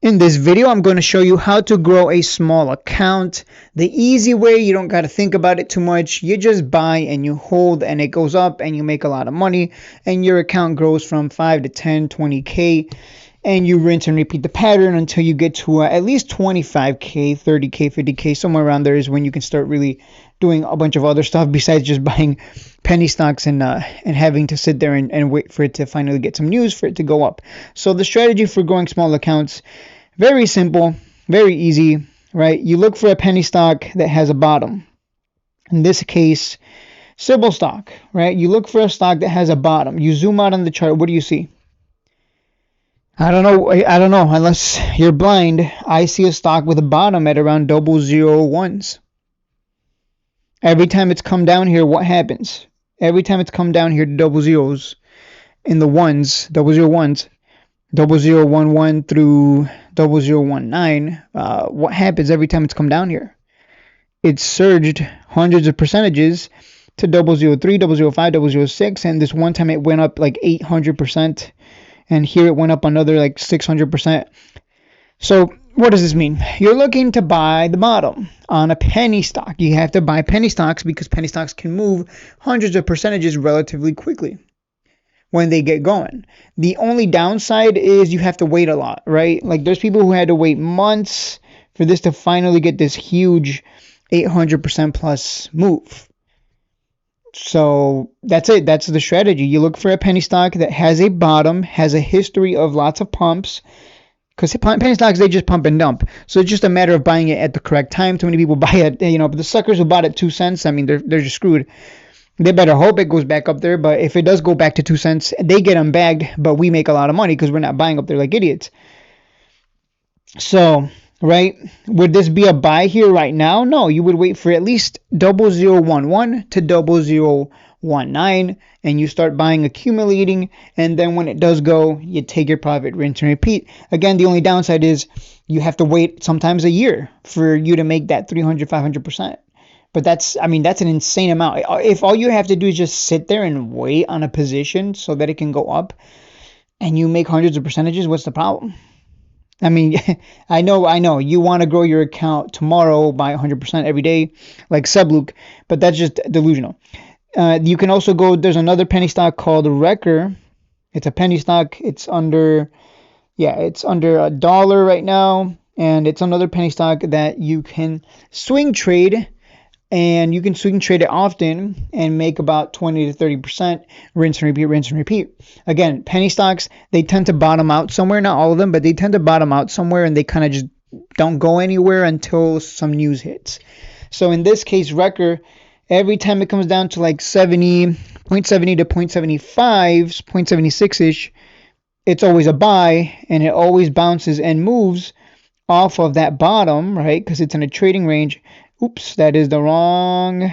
In this video, I'm going to show you how to grow a small account. The easy way, you don't got to think about it too much. You just buy and you hold and it goes up and you make a lot of money and your account grows from 5 to 10, 20K, and you rinse and repeat the pattern until you get to at least 25K, 30K, 50K, somewhere around there is when you can start really doing a bunch of other stuff besides just buying penny stocks and having to sit there and wait for it to finally get some news for it to go up. So the strategy for growing small accounts, very simple, very easy, right? You look for a penny stock that has a bottom. In this case, Sybil stock, right? You look for a stock that has a bottom. You zoom out on the chart. What do you see? I don't know. Unless you're blind, I see a stock with a bottom at around 001s. Every time it's come down here, what happens? Every time it's come down here to double zeros in the ones, 001s, 0011 through 0019, what happens every time it's come down here? It's surged hundreds of percentages to 003, 005, 006, and this one time it went up like 800%, and here it went up another like 600%. So what does this mean? You're looking to buy the bottom on a penny stock. You have to buy penny stocks because penny stocks can move hundreds of percentages relatively quickly when they get going. The only downside is you have to wait a lot, right? Like there's people who had to wait months for this to finally get this huge 800% plus move. So that's it. That's the strategy. You look for a penny stock that has a bottom, has a history of lots of pumps, because penny stocks, they just pump and dump. So it's just a matter of buying it at the correct time. Too many people buy it, but the suckers who bought it 2 cents, I mean, they're just screwed. They better hope it goes back up there, but if it does go back to 2 cents, they get them bagged, but we make a lot of money because we're not buying up there like idiots. So, right, would this be a buy here right now? No, you would wait for at least 0011 to 0019, and you start buying, accumulating, and then when it does go, you take your profit, rinse and repeat. Again, the only downside is you have to wait sometimes a year for you to make that 300, 500%. But that's an insane amount. If all you have to do is just sit there and wait on a position so that it can go up and you make hundreds of percentages, what's the problem? I mean, I know you want to grow your account tomorrow by 100% every day like Subluke, but that's just delusional. You can also go, there's another penny stock called Wrecker. It's a penny stock. It's under $1 right now. And it's another penny stock that you can swing trade. And you can swing trade it often and make about 20 to 30%, rinse and repeat, rinse and repeat. Again, penny stocks, they tend to bottom out somewhere, not all of them, but they tend to bottom out somewhere and they kind of just don't go anywhere until some news hits. So in this case, Wrecker, every time it comes down to like 0.70 to 0.75, 0.76-ish, it's always a buy and it always bounces and moves off of that bottom, right? Because it's in a trading range. Oops, that is the wrong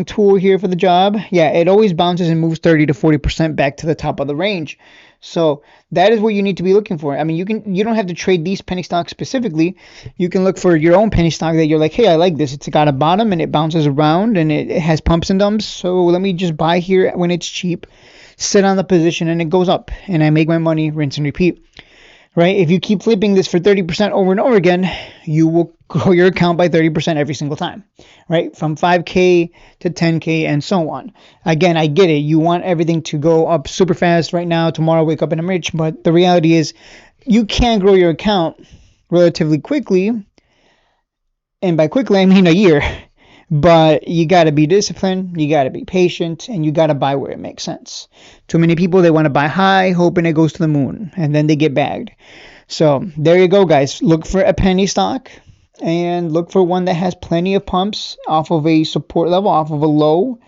tool here for the job. Yeah, it always bounces and moves 30 to 40% back to the top of the range. So that is what you need to be looking for. I mean, you don't have to trade these penny stocks specifically. You can look for your own penny stock that you're like, hey, I like this. It's got a bottom and it bounces around and it has pumps and dumps. So let me just buy here when it's cheap, sit on the position and it goes up and I make my money, rinse and repeat. Right? If you keep flipping this for 30% over and over again, you will grow your account by 30% every single time, right? From 5K to 10K and so on. Again, I get it. You want everything to go up super fast right now, tomorrow wake up and I'm rich. But the reality is you can grow your account relatively quickly. And by quickly, I mean a year. But you got to be disciplined, you got to be patient, and you got to buy where it makes sense. Too many people, they want to buy high, hoping it goes to the moon, and then they get bagged. So there you go, guys. Look for a penny stock, and look for one that has plenty of pumps off of a support level, off of a low,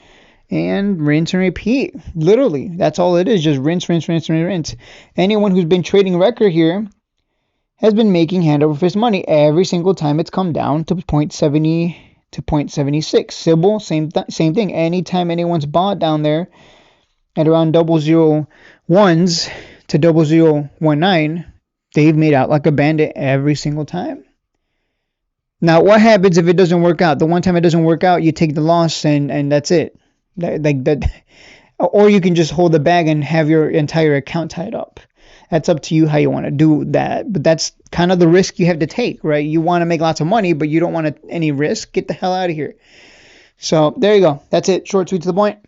and rinse and repeat. Literally, that's all it is. Just rinse, rinse, rinse, rinse, rinse. Anyone who's been trading Wrecker here has been making hand over fist money every single time it's come down to 0.70 to 0.76. Sybil, same thing. Anytime anyone's bought down there at around 001s to 0019, they've made out like a bandit every single time. Now, what happens if it doesn't work out? The one time it doesn't work out, you take the loss and that's it. Like that, or you can just hold the bag and have your entire account tied up. That's up to you how you want to do that. But that's kind of the risk you have to take, right? You want to make lots of money, but you don't want any risk. Get the hell out of here. So there you go. That's it. Short, sweet, to the point.